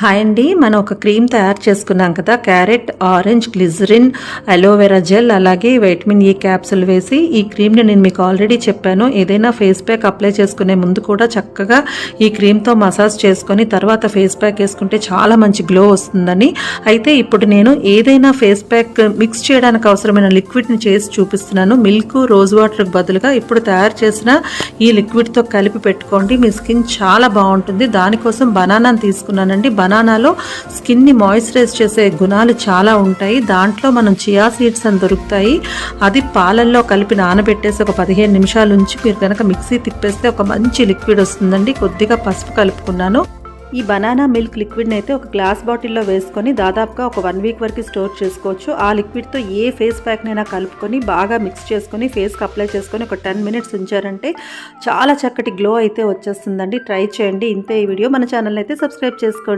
Hi అండి, మనం ఒక క్రీమ్ తయారు చేసుకున్నాం కదా. Carrot, orange, glycerin, aloe vera gel, అలాగే వైటమిన్ ఈ క్యాప్సుల్ వేసి ఈ క్రీమ్ని నేను మీకు ఆల్రెడీ చెప్పాను. ఏదైనా ఫేస్ ప్యాక్ అప్లై చేసుకునే ముందు కూడా చక్కగా ఈ క్రీమ్తో మసాజ్ చేసుకొని తర్వాత ఫేస్ ప్యాక్ వేసుకుంటే చాలా మంచి గ్లో వస్తుందని. అయితే ఇప్పుడు నేను ఏదైనా ఫేస్ ప్యాక్ మిక్స్ చేయడానికి అవసరమైన లిక్విడ్ని చేసి చూపిస్తున్నాను. మిల్క్, రోజ్ వాటర్కి బదులుగా ఇప్పుడు తయారు చేసిన ఈ లిక్విడ్తో కలిపి పెట్టుకోండి. మీ స్కిన్ చాలా బాగుంటుంది. దానికోసం బనానాను తీసుకున్నానండి. బనానాలో స్కిన్ని మాయిశ్చరైజ్ చేసే గుణాలు చాలా ఉంటాయి. దాంట్లో మనం చియా సీడ్స్ అని దొరుకుతాయి. అది పాలల్లో కలిపి నానబెట్టేసి ఒక 15 నిమిషాల నుంచి మీరు కనుక మిక్సీ తిప్పేస్తే ఒక మంచి లిక్విడ్ వస్తుందండి. కొద్దిగా పసుపు కలుపుకున్నాను. ఈ బనానా మిల్క్ లిక్విడ్ని అయితే ఒక గ్లాస్ బాటిల్లో వేసుకొని దాదాపుగా ఒక 1 వీక్ వరకు స్టోర్ చేసుకోవచ్చు. ఆ లిక్విడ్తో ఏ ఫేస్ ప్యాక్నైనా కలుపుకొని బాగా మిక్స్ చేసుకొని ఫేస్కి అప్లై చేసుకొని ఒక 10 మినిట్స్ ఉంచారంటే చాలా చక్కటి గ్లో అయితే వచ్చేస్తుందండి. ట్రై చేయండి. ఇంతే ఈ వీడియో. మన ఛానల్ అయితే సబ్స్క్రైబ్ చేసుకోండి.